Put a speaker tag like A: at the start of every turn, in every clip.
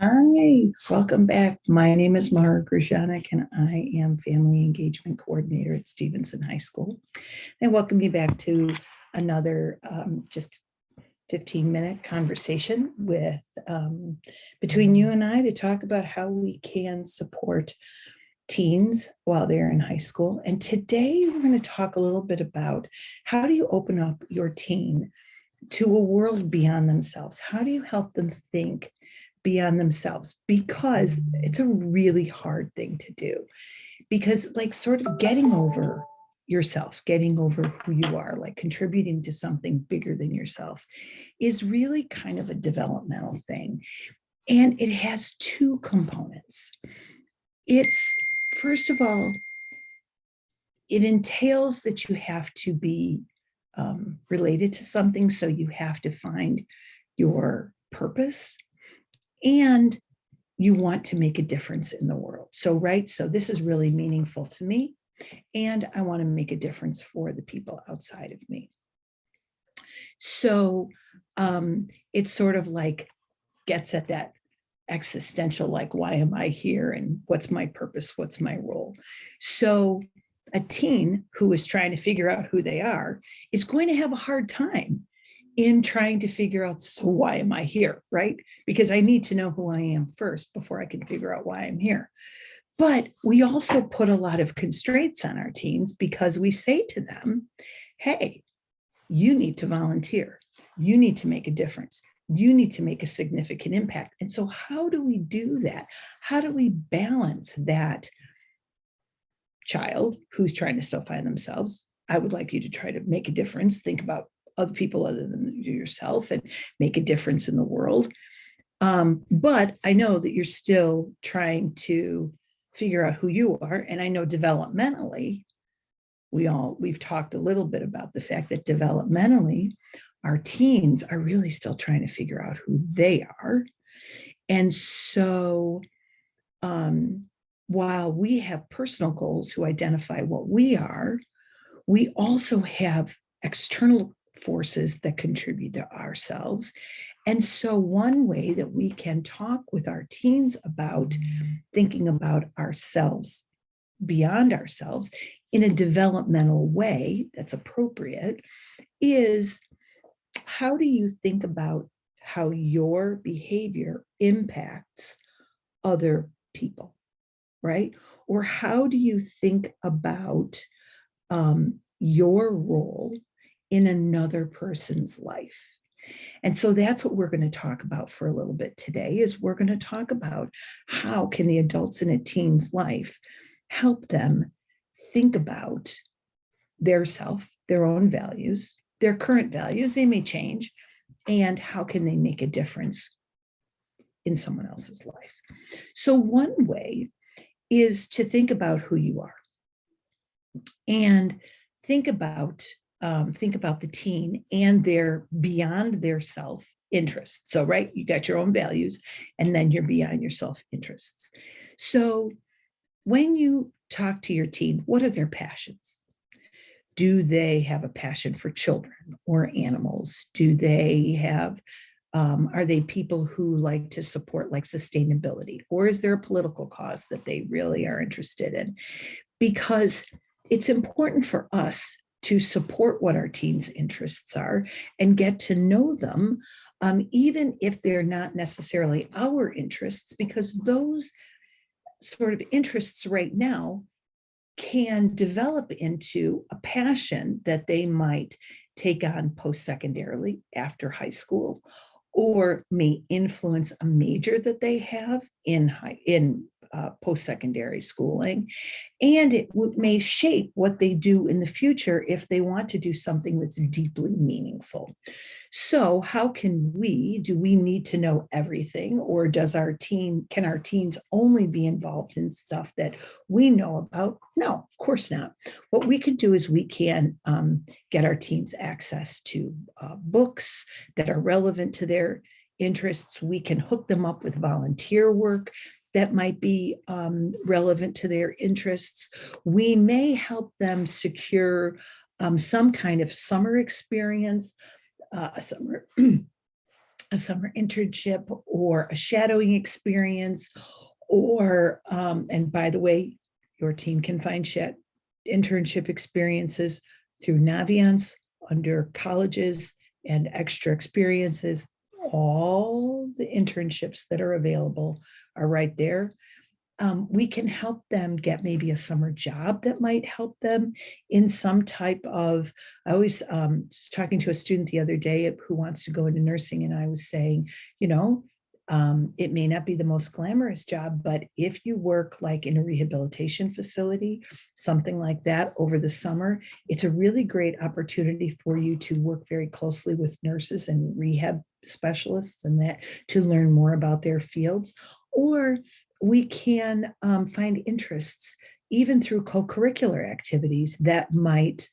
A: Hi, welcome back. My name is Mara Grushanek, and I am Family Engagement Coordinator at Stevenson High School. I welcome you back to another just 15-minute conversation with between you and I to talk about how we can support teens while they're in high school. And today we're going to talk a little bit about how do you open up your teen to a world beyond themselves? How do you help them think beyond themselves? Because it's a really hard thing to do. Because, like, sort of getting over yourself, getting over who you are, like contributing to something bigger than yourself, is really kind of a developmental thing. And it has two components. It's, first of all, it entails that you have to be related to something. So you have to find your purpose and you want to make a difference in the world. So, right. So this is really meaningful to me. And I want to make a difference for the people outside of me. So it's sort of like gets at that existential, like, why am I here? And what's my purpose? What's my role? So a teen who is trying to figure out who they are is going to have a hard time in trying to figure out, so why am I here, right? Because I need to know who I am first before I can figure out why I'm here. But we also put a lot of constraints on our teens because we say to them, hey, you need to volunteer. You need to make a difference. You need to make a significant impact. And so how do we do that? How do we balance that child who's trying to still find themselves? I would like you to try to make a difference. Think about other people other than yourself and make a difference in the world. But I know that you're still trying to figure out who you are. And I know developmentally, we've talked a little bit about the fact that developmentally, our teens are really still trying to figure out who they are. And so while we have personal goals to identify what we are, we also have external forces that contribute to ourselves. And so one way that we can talk with our teens about thinking about ourselves beyond ourselves in a developmental way that's appropriate is, how do you think about how your behavior impacts other people, right? Or how do you think about your role in another person's life? And so that's what we're going to talk about for a little bit today, is we're going to talk about how can the adults in a teen's life help them think about their self, their own values, their current values, they may change, and how can they make a difference in someone else's life. So one way is to think about who you are and think about the teen and their beyond their self interests. So, right, you got your own values and then you're beyond your self interests. So when you talk to your teen, what are their passions? Do they have a passion for children or animals? Do they have are they people who like to support like sustainability? Or is there a political cause that they really are interested in? Because it's important for us to support what our teens' interests are and get to know them, even if they're not necessarily our interests, because those sort of interests right now can develop into a passion that they might take on post-secondarily after high school, or may influence a major that they have in post-secondary schooling, and it may shape what they do in the future if they want to do something that's deeply meaningful. So how can do we need to know everything, or can our teens only be involved in stuff that we know about? No, of course not. What we can do is we can get our teens access to books that are relevant to their interests. We can hook them up with volunteer work that might be relevant to their interests. We may help them secure some kind of summer experience, a summer internship or a shadowing experience, or, and by the way, your team can find internship experiences through Naviance under colleges and extra experiences. All the internships that are available are right there. We can help them get maybe a summer job that might help them in some type of, I always was talking to a student the other day who wants to go into nursing, and I was saying, it may not be the most glamorous job, but if you work like in a rehabilitation facility, something like that over the summer, it's a really great opportunity for you to work very closely with nurses and rehab specialists and that to learn more about their fields. Or we can find interests even through co-curricular activities that might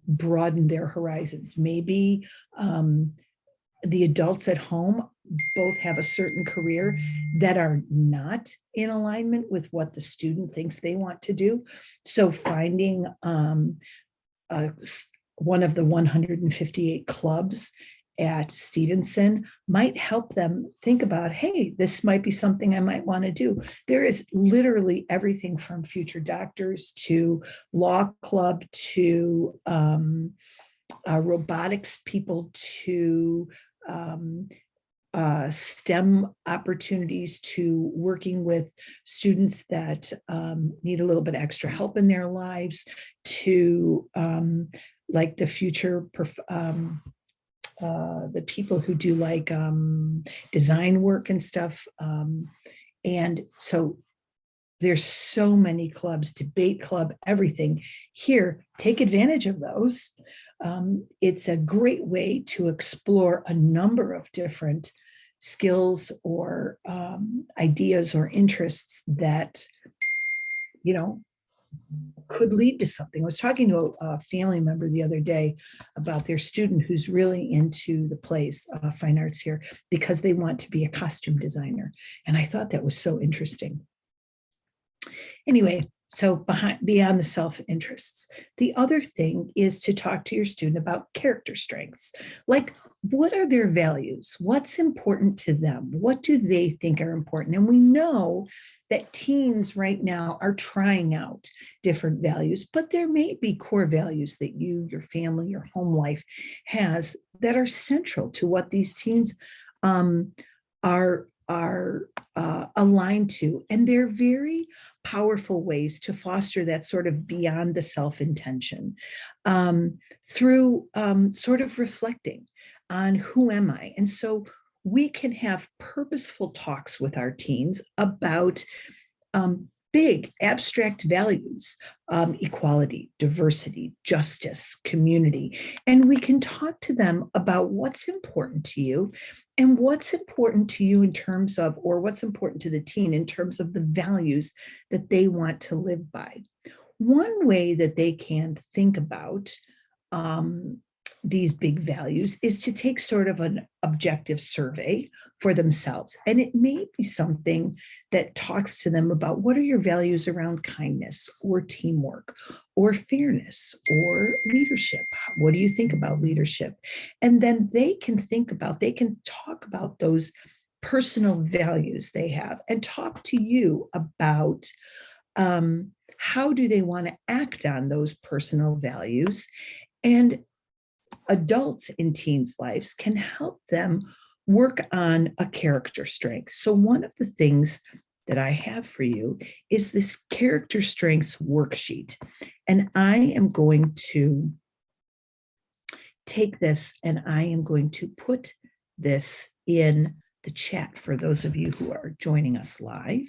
A: broaden their horizons. Maybe the adults at home both have a certain career that are not in alignment with what the student thinks they want to do. So finding one of the 158 clubs at Stevenson might help them think about, hey, this might be something I might want to do. There is literally everything from future doctors to law club to robotics people to STEM opportunities to working with students that need a little bit extra help in their lives to like the future the people who do like design work and stuff. And so there's so many clubs, debate club, everything here. Take advantage of those. It's a great way to explore a number of different skills or ideas or interests that, could lead to something. I was talking to a family member the other day about their student who's really into the plays, fine arts here, because they want to be a costume designer. And I thought that was so interesting. Anyway, so beyond the self-interests, the other thing is to talk to your student about character strengths. Like, what are their values? What's important to them? What do they think are important? And we know that teens right now are trying out different values, but there may be core values that you, your family, your home life has that are central to what these teens are aligned to. And they're very powerful ways to foster that sort of beyond the self-intention through sort of reflecting on who am I? And so we can have purposeful talks with our teens about big abstract values, equality, diversity, justice, community. And we can talk to them about what's important to you and what's important to you in terms of, or what's important to the teen in terms of the values that they want to live by. One way that they can think about these big values is to take sort of an objective survey for themselves. And it may be something that talks to them about what are your values around kindness or teamwork or fairness or leadership? What do you think about leadership? And then they can talk about those personal values they have and talk to you about how do they want to act on those personal values. And adults in teens' lives can help them work on a character strength. So one of the things that I have for you is this character strengths worksheet. And I am going to take this and I am going to put this in the chat for those of you who are joining us live.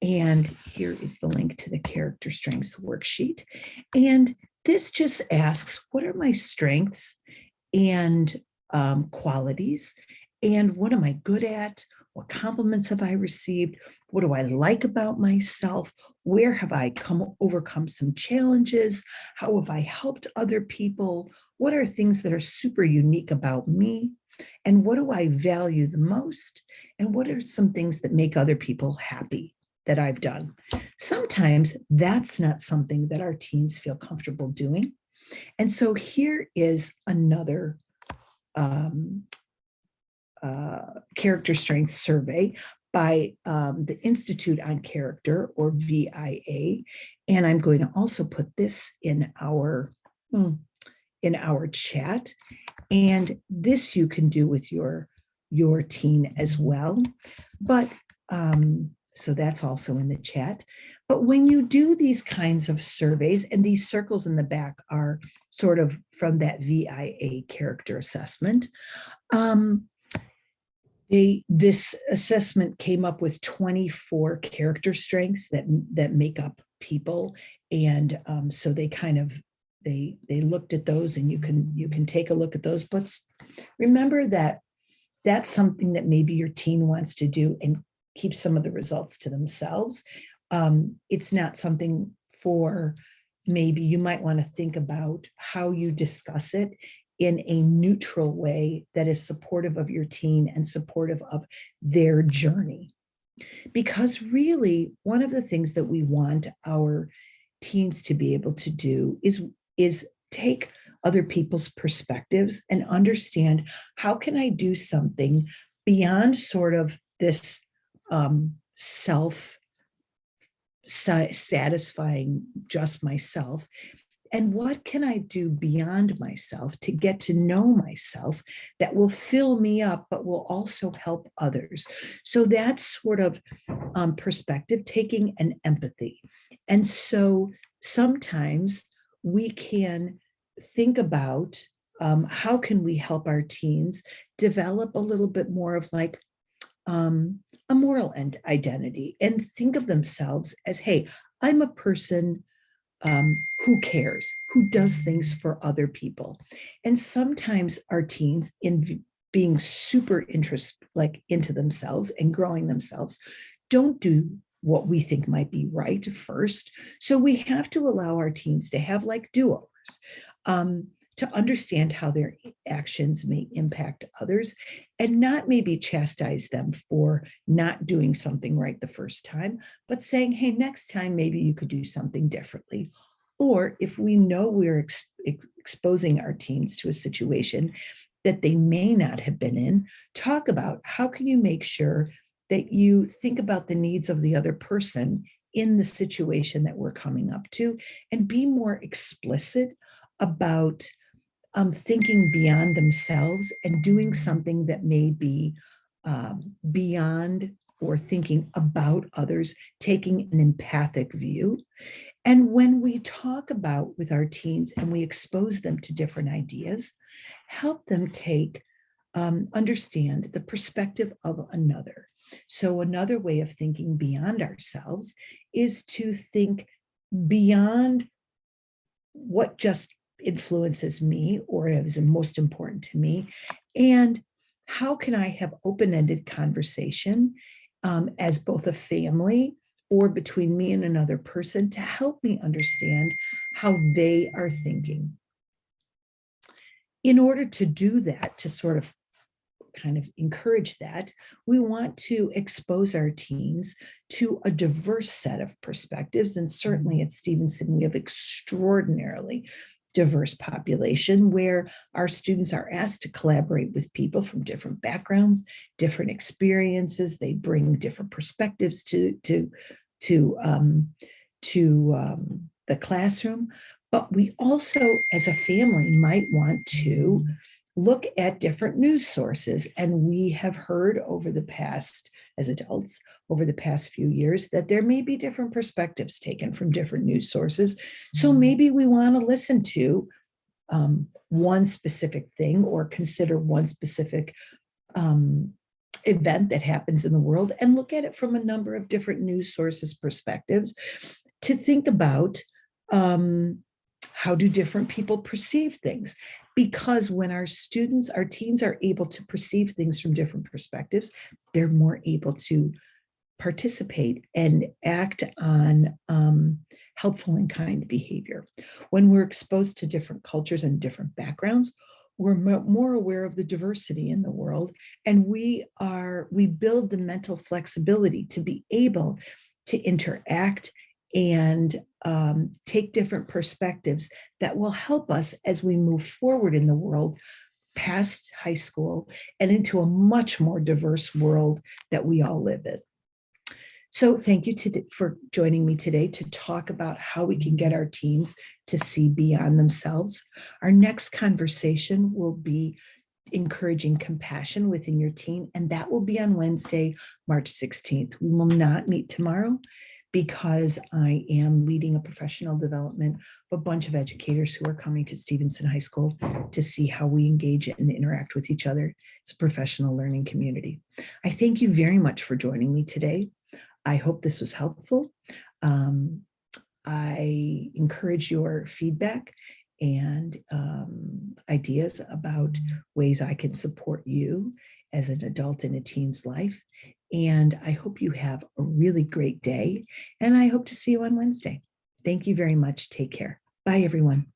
A: And here is the link to the character strengths worksheet. And this just asks, what are my strengths and qualities? And what am I good at? What compliments have I received? What do I like about myself? Where have I overcome some challenges? How have I helped other people? What are things that are super unique about me? And what do I value the most? And what are some things that make other people happy that I've done? Sometimes that's not something that our teens feel comfortable doing. And so here is another character strength survey by the Institute on Character, or VIA. And I'm going to also put this in our chat. And this you can do with your teen as well. But so that's also in the chat. But when you do these kinds of surveys, and these circles in the back are sort of from that VIA character assessment, this assessment came up with 24 character strengths that make up people. And so they kind of, they looked at those, and you can take a look at those. But remember that that's something that maybe your teen wants to do and keep some of the results to themselves. It's not something for, maybe you might want to think about how you discuss it in a neutral way that is supportive of your teen and supportive of their journey. Because really, one of the things that we want our teens to be able to do is take other people's perspectives and understand, how can I do something beyond sort of this self satisfying just myself, and what can I do beyond myself to get to know myself that will fill me up, but will also help others. So that's sort of perspective taking and empathy. And so sometimes we can think about how can we help our teens develop a little bit more of like a moral identity, and think of themselves as, hey, I'm a person who cares, who does things for other people. And sometimes our teens, in being super into themselves and growing themselves, don't do what we think might be right first. So we have to allow our teens to have like do-overs, to understand how their actions may impact others, and not maybe chastise them for not doing something right the first time, but saying, hey, next time, maybe you could do something differently. Or if we know we're exposing our teens to a situation that they may not have been in, talk about how can you make sure that you think about the needs of the other person in the situation that we're coming up to, and be more explicit about thinking beyond themselves and doing something that may be beyond, or thinking about others, taking an empathic view. And when we talk about with our teens and we expose them to different ideas, help them understand the perspective of another. So another way of thinking beyond ourselves is to think beyond what just influences me or is most important to me, and how can I have open-ended conversation as both a family or between me and another person to help me understand how they are thinking. In order to do that, to sort of kind of encourage that, we want to expose our teens to a diverse set of perspectives. And certainly at Stevenson, we have extraordinarily diverse population where our students are asked to collaborate with people from different backgrounds, different experiences. They bring different perspectives to the classroom. But we also, as a family, might want to look at different news sources. And we have heard over the past, as adults, over the past few years, that there may be different perspectives taken from different news sources. So maybe we want to listen to one specific thing, or consider one specific event that happens in the world, and look at it from a number of different news sources' perspectives, to think about how do different people perceive things. Because when our teens are able to perceive things from different perspectives, they're more able to participate and act on helpful and kind behavior. When we're exposed to different cultures and different backgrounds, we're more aware of the diversity in the world, and we build the mental flexibility to be able to interact and take different perspectives that will help us as we move forward in the world past high school and into a much more diverse world that we all live in. So thank you for joining me today to talk about how we can get our teens to see beyond themselves. Our next conversation will be encouraging compassion within your teen, and that will be on Wednesday, March 16th. We will not meet tomorrow because I am leading a professional development of a bunch of educators who are coming to Stevenson High School to see how we engage and interact with each other. It's a professional learning community. I thank you very much for joining me today. I hope this was helpful. I encourage your feedback and ideas about ways I can support you as an adult in a teen's life. And I hope you have a really great day. And I hope to see you on Wednesday. Thank you very much. Take care. Bye, everyone.